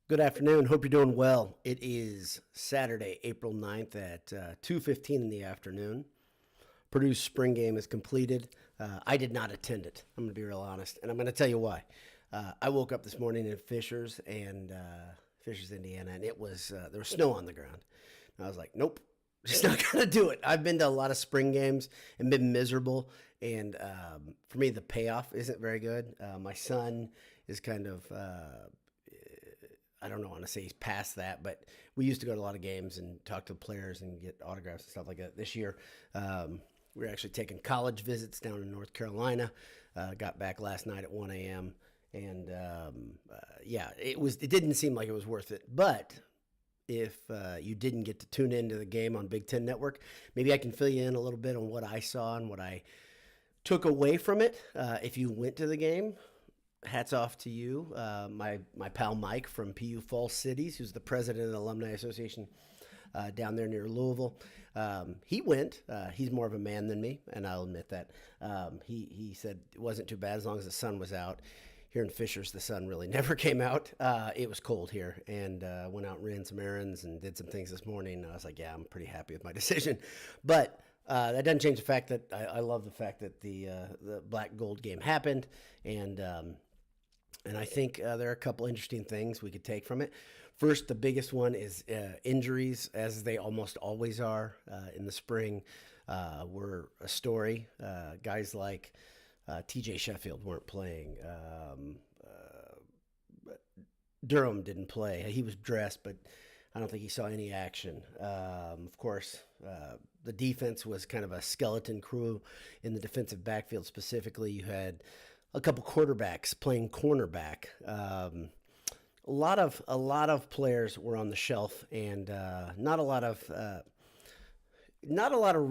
Good afternoon. Hope you're doing well. It is Saturday, April 9th at 2:15 in the afternoon. Purdue's spring game is completed. I did not attend it. I'm going to be real honest, and I'm going to tell you why. I woke up this morning in Fishers, Indiana, and it was there was snow on the ground. And I was like, nope, just not going to do it. I've been to a lot of spring games and been miserable, and for me, the payoff isn't very good. My son is kind of I don't know, want to say he's past that, but we used to go to a lot of games and talk to the players and get autographs and stuff like that. This year, we were actually taking college visits down in North Carolina. Got back last night at 1 a.m. And yeah, it didn't seem like it was worth it. But if you didn't get to tune into the game on Big Ten Network, maybe I can fill you in a little bit on what I saw and what I took away from it. If you went to the game, hats off to you. My pal Mike from PU Falls Cities, who's the president of the Alumni Association down there near Louisville. He went. He's more of a man than me, and I'll admit that. He said it wasn't too bad as long as the sun was out. Here in Fishers, the sun really never came out. It was cold here, and went out and ran some errands and did some things this morning. And I was like, yeah, I'm pretty happy with my decision. But that doesn't change the fact that I love the fact that the black gold game happened, and I think there are a couple interesting things we could take from it. First, the biggest one is injuries, as they almost always are in the spring, were a story. Guys like TJ Sheffield weren't playing. Durham didn't play. He was dressed, but I don't think he saw any action. Of course, the defense was kind of a skeleton crew in the defensive backfield specifically. You had a couple quarterbacks playing cornerback. A lot of players were on the shelf, and not a lot of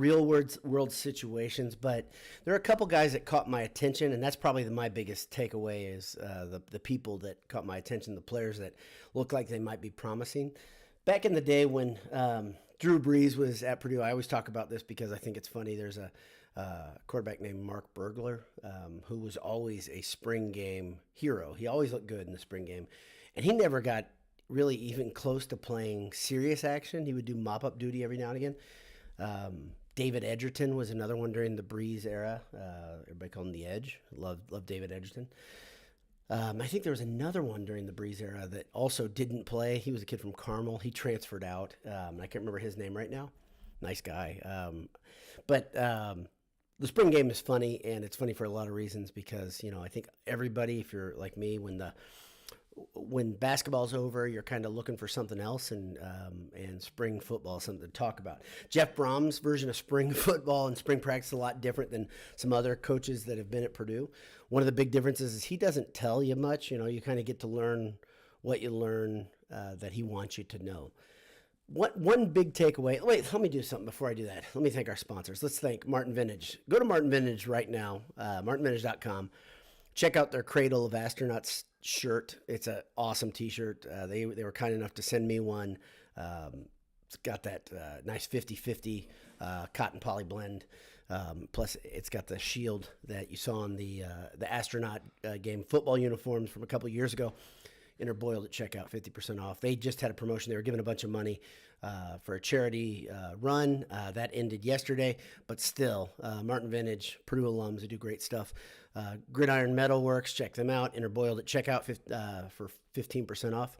real world situations. But there are a couple guys that caught my attention, and that's probably my biggest takeaway is the people that caught my attention, the players that look like they might be promising. Back in the day when Drew Brees was at Purdue, I always talk about this because I think it's funny. There's a quarterback named Mark Burglar, who was always a spring game hero. He always looked good in the spring game, and he never got really even close to playing serious action. He would do mop-up duty every now and again. David Edgerton was another one during the Breeze era. Everybody called him the Edge. Love David Edgerton. I think there was another one during the Breeze era that also didn't play. He was a kid from Carmel. He transferred out. I can't remember his name right now. Nice guy. But the spring game is funny, and it's funny for a lot of reasons because, I think everybody, if you're like me, when basketball's over, you're kind of looking for something else, and spring football is something to talk about. Jeff Brom's version of spring football and spring practice is a lot different than some other coaches that have been at Purdue. One of the big differences is he doesn't tell you much. You kind of get to learn what you learn that he wants you to know. One big takeaway. Wait, let me do something before I do that. Let me thank our sponsors. Let's thank Martin Vintage. Go to Martin Vintage right now, martinvintage.com. Check out their Cradle of Astronauts shirt. It's an awesome t-shirt. They were kind enough to send me one. It's got that nice 50-50 cotton poly blend. Plus, it's got the shield that you saw on the astronaut game football uniforms from a couple years ago. Interboiled at checkout, 50% off. They just had a promotion. They were giving a bunch of money for a charity run. That ended yesterday, but still, Martin Vintage, Purdue alums, they do great stuff. Gridiron Metalworks, check them out. Interboiled at checkout for 15% off.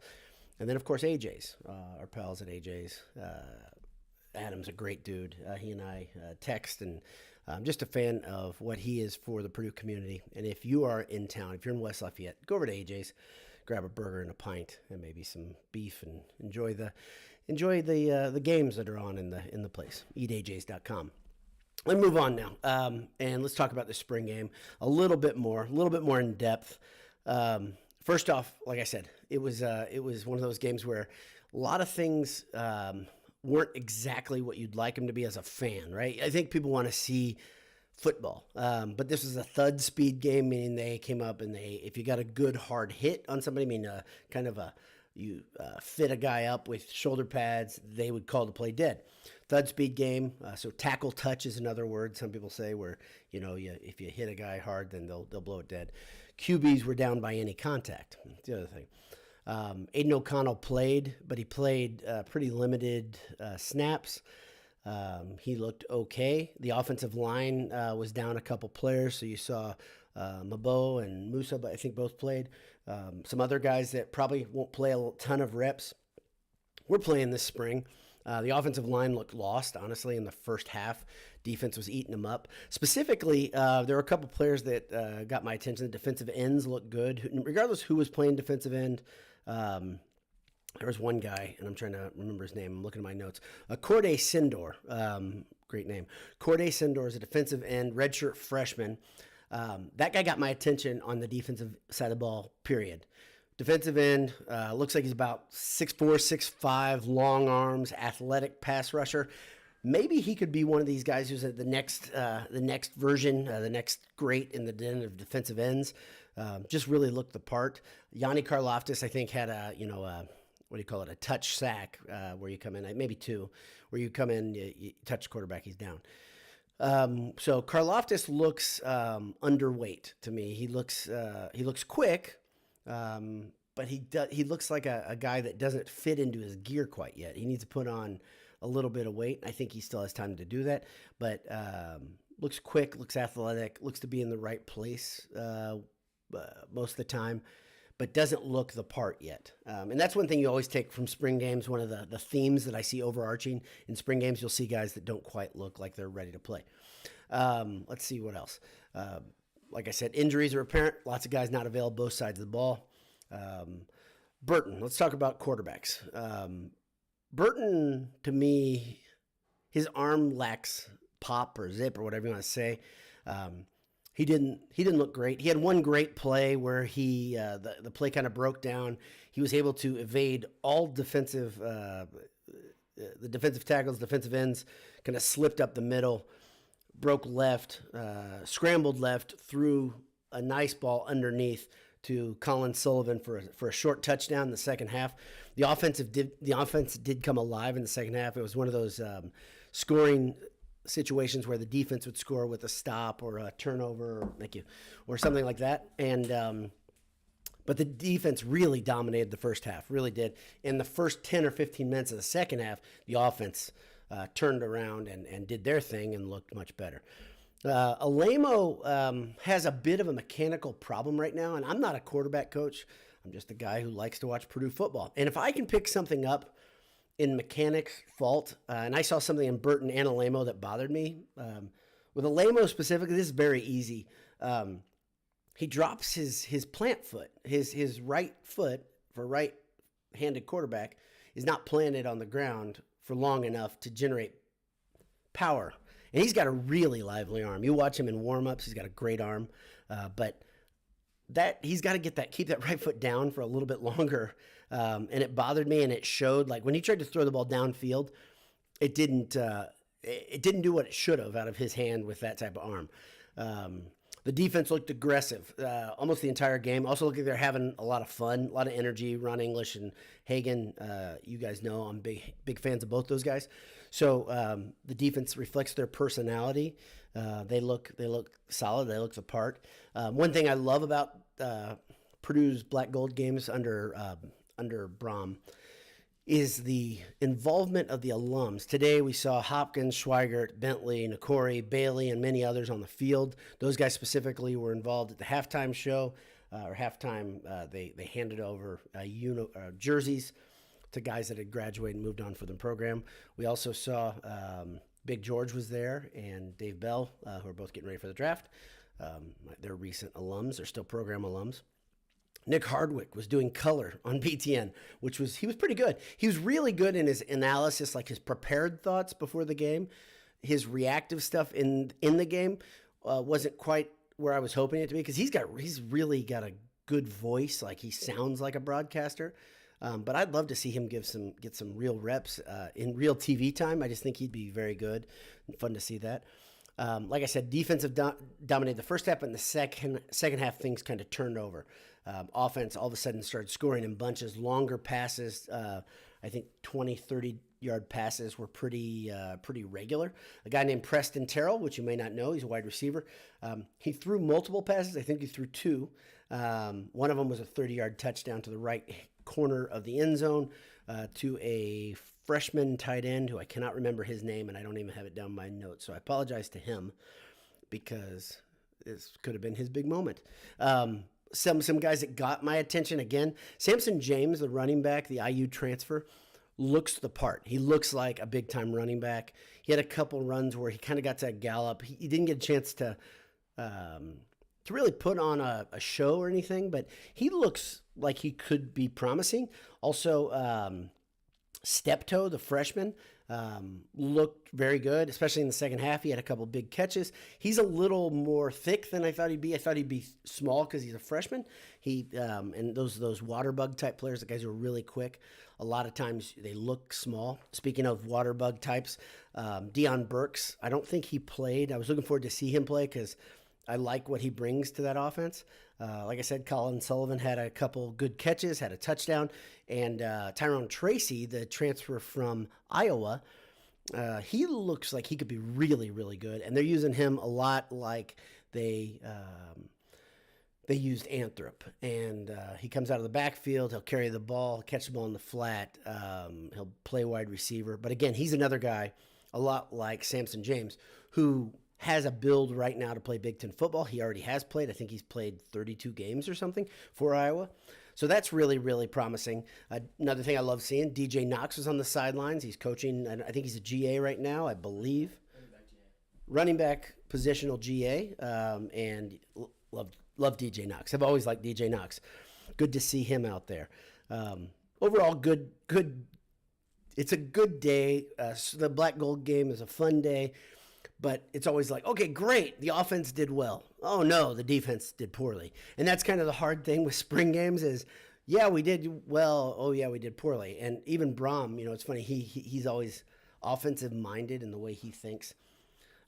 And then, of course, AJ's, our pals at AJ's. Adam's a great dude. He and I text, and I'm just a fan of what he is for the Purdue community. And if you are in town, if you're in West Lafayette, go over to AJ's. Grab a burger and a pint and maybe some beef and enjoy the games that are on in the place. EatAJs.com. Let's move on now, and let's talk about the spring game a little bit more in depth. First off, like I said, it was one of those games where a lot of things weren't exactly what you'd like them to be as a fan, right? I think people want to see football. But this was a thud speed game, meaning they came up and if you got a good hard hit on somebody, you fit a guy up with shoulder pads, they would call the play dead. Thud speed game. So tackle touch is another word some people say where, if you hit a guy hard, then they'll blow it dead. QBs were down by any contact. That's the other thing. Aiden O'Connell played, but he played pretty limited snaps. He looked okay. The offensive line was down a couple players, so you saw Mabo and Musa, but I think both played. Some other guys that probably won't play a ton of reps. We're playing this spring. The offensive line looked lost, honestly, in the first half. Defense was eating them up. Specifically, there were a couple players that got my attention. The defensive ends looked good. Regardless who was playing defensive end, there was one guy, and I'm trying to remember his name. I'm looking at my notes. Corday Sindor, great name. Corday Sindor is a defensive end, redshirt freshman. That guy got my attention on the defensive side of the ball, period. Defensive end, looks like he's about 6'4", 6'5", long arms, athletic pass rusher. Maybe he could be one of these guys who's the next version, the next great in the den of defensive ends. Just really looked the part. Yanni Karloftis, I think, had a a touch sack where you come in, maybe two, where you come in, you touch the quarterback, he's down. So Karloftis looks underweight to me. He looks quick. But he looks like a guy that doesn't fit into his gear quite yet. He needs to put on a little bit of weight. I think he still has time to do that, but looks quick, looks athletic, looks to be in the right place most of the time, but doesn't look the part yet. And that's one thing you always take from spring games. One of the themes that I see overarching in spring games, you'll see guys that don't quite look like they're ready to play. Let's see what else. Like I said, injuries are apparent. Lots of guys not available both sides of the ball. Burton, let's talk about quarterbacks. Burton, to me, his arm lacks pop or zip or whatever you want to say. He didn't look great. He had one great play where the play kind of broke down. He was able to evade all the defensive tackles, defensive ends, kind of slipped up the middle, broke left, scrambled left, threw a nice ball underneath to Colin Sullivan for a short touchdown in the second half. The offense did come alive in the second half. It was one of those scoring situations where the defense would score with a stop or a turnover, or something like that. And but the defense really dominated the first half, really did. In the first 10 or 15 minutes of the second half, the offense turned around and did their thing and looked much better. Alamo has a bit of a mechanical problem right now, and I'm not a quarterback coach. I'm just a guy who likes to watch Purdue football. And if I can pick something up in mechanics fault, and I saw something in Burton and Alamo that bothered me. With Alamo specifically, this is very easy. He drops his plant foot. His right foot, for a right-handed quarterback, is not planted on the ground for long enough to generate power. And he's got a really lively arm. You watch him in warm-ups, he's got a great arm. But he's got to keep that right foot down for a little bit longer. And it bothered me, and it showed. Like when he tried to throw the ball downfield, it didn't do what it should have out of his hand with that type of arm. The defense looked aggressive almost the entire game. Also looked like they're having a lot of fun, a lot of energy. Ron English and Hagan, you guys know I'm big fans of both those guys. So the defense reflects their personality. They look solid. They look the part. One thing I love about Purdue's black gold games under Brom is the involvement of the alums. Today we saw Hopkins, Schweigert, Bentley, Nakori, Bailey, and many others on the field. Those guys specifically were involved at the halftime show They handed over jerseys to guys that had graduated and moved on for the program. We also saw Big George was there and Dave Bell, who are both getting ready for the draft. They're recent alums. They're still program alums. Nick Hardwick was doing color on BTN, he was pretty good. He was really good in his analysis, like his prepared thoughts before the game. His reactive stuff in the game wasn't quite where I was hoping it to be, because he's really got a good voice. Like, he sounds like a broadcaster. But I'd love to see him get some real reps in real TV time. I just think he'd be very good and fun to see that. Like I said, defensive dominated the first half, and the second half things kind of turned over. Offense all of a sudden started scoring in bunches, longer passes. I think 20, 30-yard passes were pretty regular. A guy named Preston Terrell, which you may not know, he's a wide receiver. He threw multiple passes. I think he threw two. One of them was a 30-yard touchdown to the right corner of the end zone to a freshman tight end who I cannot remember his name, and I don't even have it down in my notes. So I apologize to him because this could have been his big moment. Some guys that got my attention again. Samson James, the running back, the IU transfer, looks the part. He looks like a big-time running back. He had a couple runs where he kind of got to that gallop. He didn't get a chance to really put on a show or anything, but he looks like he could be promising. Also, Steptoe, the freshman, looked very good, especially in the second half. He had a couple big catches. He's a little more thick than I thought he'd be. I thought he'd be small because he's a freshman. And those water bug type players, the guys who are really quick, a lot of times they look small. Speaking of water bug types, Deion Burks, I don't think he played. I was looking forward to see him play because I like what he brings to that offense. Like I said, Colin Sullivan had a couple good catches, had a touchdown, and Tyrone Tracy, the transfer from Iowa, he looks like he could be really, really good. And they're using him a lot like they used Anthrop. And he comes out of the backfield, he'll carry the ball, catch the ball in the flat, he'll play wide receiver. But again, he's another guy, a lot like Samson James, who has a build right now to play Big Ten football. He already has played. I think he's played 32 games or something for Iowa. So that's really, really promising. Another thing I love seeing, DJ Knox was on the sidelines. He's coaching, I think he's a GA right now, I believe. Running back positional GA, and love DJ Knox. I've always liked DJ Knox. Good to see him out there. Overall, good. It's a good day. The Black Gold game is a fun day. But it's always like, okay, great, the offense did well. Oh, no, the defense did poorly. And that's kind of the hard thing with spring games is, yeah, we did well. Oh, yeah, we did poorly. And even Brom, it's funny, he's always offensive-minded in the way he thinks.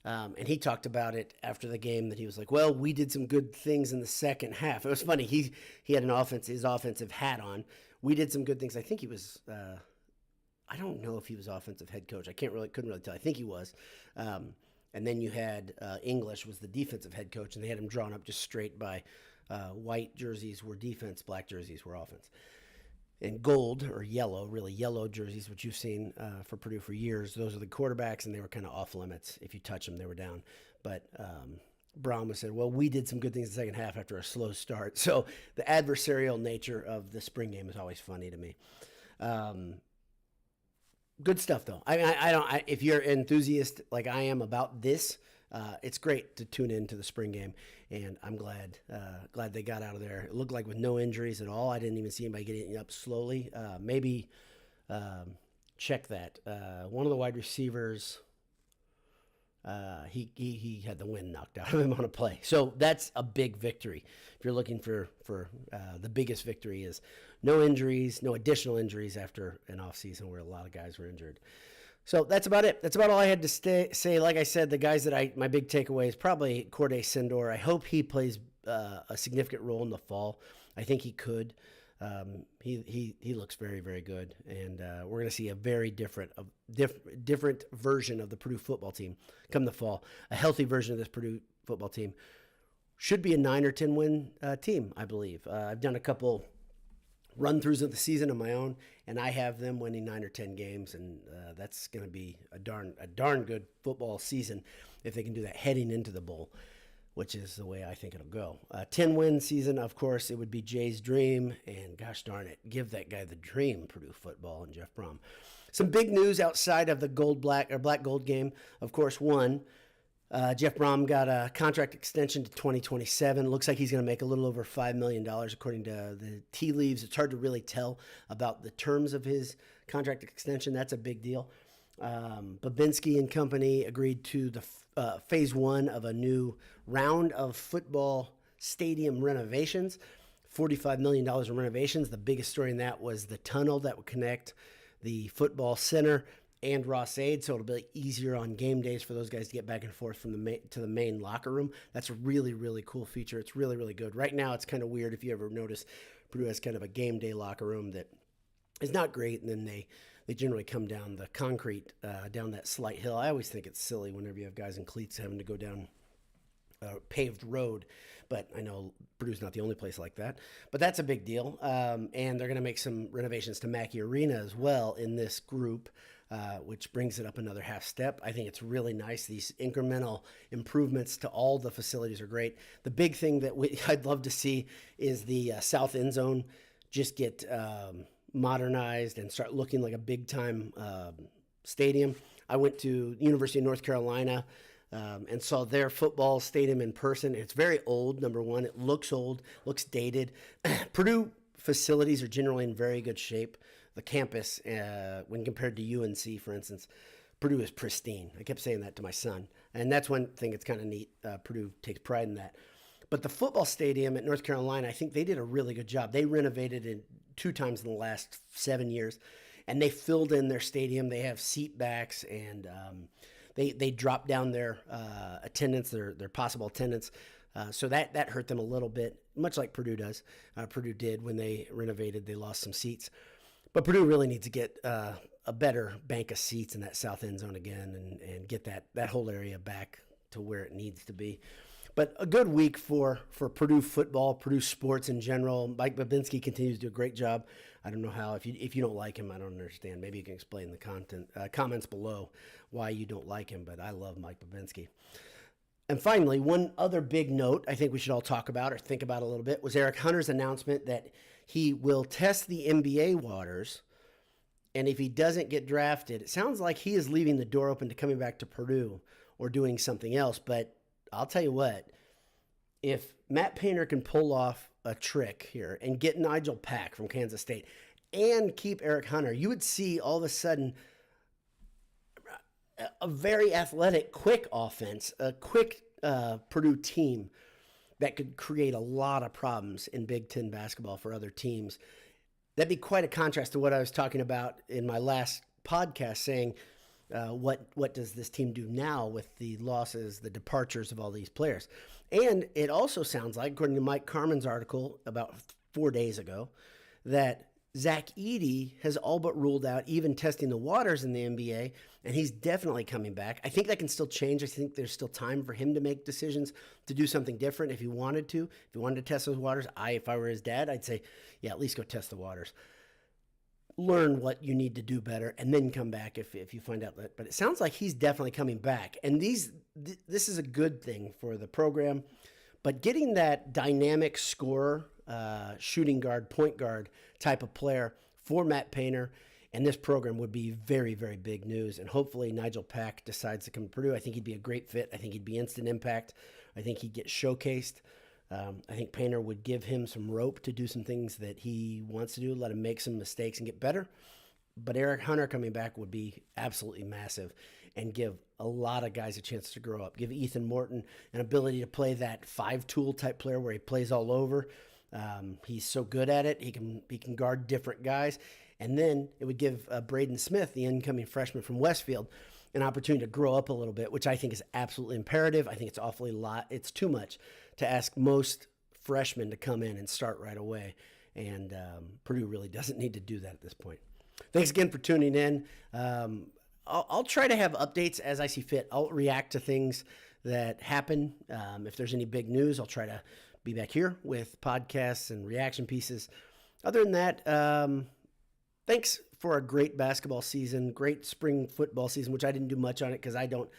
And he talked about it after the game that he was like, well, we did some good things in the second half. It was funny. He had his offensive hat on. We did some good things. I think he was I don't know if he was offensive head coach. couldn't really tell. I think he was. And then you had English was the defensive head coach, and they had him drawn up just straight by white jerseys were defense, black jerseys were offense. And gold or yellow, really yellow jerseys, which you've seen for Purdue for years, those are the quarterbacks, and they were kind of off limits. If you touch them, they were down. But Brown said, well, we did some good things in the second half after a slow start. So the adversarial nature of the spring game is always funny to me. Good stuff, though. If you're an enthusiast like I am about this, it's great to tune into the spring game, and I'm glad they got out of there. It looked like with no injuries at all. I didn't even see anybody getting up slowly. Maybe check that. One of the wide receivers, he had the wind knocked out of him on a play. So that's a big victory. If you're looking for the biggest victory is no injuries, no additional injuries after an offseason where a lot of guys were injured. So that's about it. That's about all I had to say. Like I said, the guys my big takeaway is probably Corday Sindor. I hope he plays a significant role in the fall. I think he could. He looks very, very good, and we're going to see a very different version of the Purdue football team come the fall. A healthy version of this Purdue football team should be a 9 or 10 win team, I believe. I've done a couple run-throughs of the season of my own, and I have them winning 9 or 10 games, and that's going to be a darn good football season if they can do that heading into the bowl, which is the way I think it'll go. 10-win season, of course, it would be Jay's dream, and gosh darn it, give that guy the dream, Purdue football and Jeff Brom. Some big news outside of the black-gold game, of course, one, Jeff Brom got a contract extension to 2027. Looks like he's going to make a little over $5 million, according to the tea leaves. It's hard to really tell about the terms of his contract extension. That's a big deal. Babinski and company agreed to the phase one of a new round of football stadium renovations, $45 million in renovations. The biggest story in that was the tunnel that would connect the football center and Ross-Ade, so it'll be easier on game days for those guys to get back and forth from to the main locker room. That's a really, really cool feature. It's really, really good. Right now, it's kind of weird if you ever notice Purdue has kind of a game day locker room that is not great, and then they generally come down the concrete, down that slight hill. I always think it's silly whenever you have guys in cleats having to go down paved road. But I know Purdue's not the only place like that. But that's a big deal. And they're going to make some renovations to Mackey Arena as well in this group, which brings it up another half step. I think it's really nice. These incremental improvements to all the facilities are great. The big thing that I'd love to see is the south end zone just get modernized and start looking like a big-time stadium. I went to University of North Carolina and saw their football stadium in person. It's very old, number one. It looks old, looks dated. Purdue facilities are generally in very good shape. The campus, when compared to UNC, for instance, Purdue is pristine. I kept saying that to my son. And that's one thing that's kind of neat. Purdue takes pride in that. But the football stadium at North Carolina, I think they did a really good job. They renovated it 2 times in the last 7 years, and they filled in their stadium. They have seat backs, and they dropped down their attendance, their possible attendance. So that hurt them a little bit, much like Purdue does. Purdue did when they renovated. They lost some seats. But Purdue really needs to get a better bank of seats in that south end zone again and get that whole area back to where it needs to be. But a good week for Purdue football, Purdue sports in general. Mike Babinski continues to do a great job. I don't know how. If you don't like him, I don't understand. Maybe you can explain the comments below why you don't like him. But I love Mike Babinski. And finally, one other big note I think we should all talk about or think about a little bit was Eric Hunter's announcement that he will test the NBA waters. And if he doesn't get drafted, it sounds like he is leaving the door open to coming back to Purdue or doing something else. But I'll tell you what, if Matt Painter can pull off a trick here and get Nigel Pack from Kansas State and keep Eric Hunter, you would see all of a sudden a very athletic, quick offense, a quick Purdue team that could create a lot of problems in Big Ten basketball for other teams. That'd be quite a contrast to what I was talking about in my last podcast, saying what does this team do now with the losses, the departures of all these players. And it also sounds like, according to Mike Carmen's article about 4 days ago, that Zach Edey has all but ruled out even testing the waters in the NBA, and he's definitely coming back. I think that can still change. I think there's still time for him to make decisions to do something different if he wanted to. If he wanted to test those waters, if I were his dad, I'd say, yeah, at least go test the waters. Learn what you need to do better, and then come back if you find out that. But it sounds like he's definitely coming back, and this is a good thing for the program. But getting that dynamic scorer, shooting guard, point guard type of player for Matt Painter and this program would be very, very big news. And hopefully Nigel Pack decides to come to Purdue. I think he'd be a great fit. I think he'd be instant impact. I think he'd get showcased. I think Painter would give him some rope to do some things that he wants to do, let him make some mistakes and get better. But Eric Hunter coming back would be absolutely massive and give a lot of guys a chance to grow up. Give Ethan Morton an ability to play that 5-tool type player where he plays all over. He's so good at it. He can guard different guys. And then it would give Braden Smith, the incoming freshman from Westfield, an opportunity to grow up a little bit, which I think is absolutely imperative. I think it's too much to ask most freshmen to come in and start right away. And Purdue really doesn't need to do that at this point. Thanks again for tuning in. I'll try to have updates as I see fit. I'll react to things that happen. If there's any big news, I'll try to be back here with podcasts and reaction pieces. Other than that, thanks for a great basketball season, great spring football season, which I didn't do much on it because I don't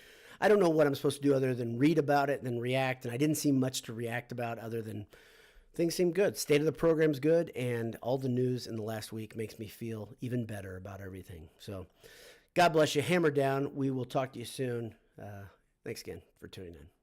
know what I'm supposed to do other than read about it and then react. And I didn't see much to react about other than things seem good. State of the program's good, and all the news in the last week makes me feel even better about everything. So God bless you. Hammer down. We will talk to you soon. Thanks again for tuning in.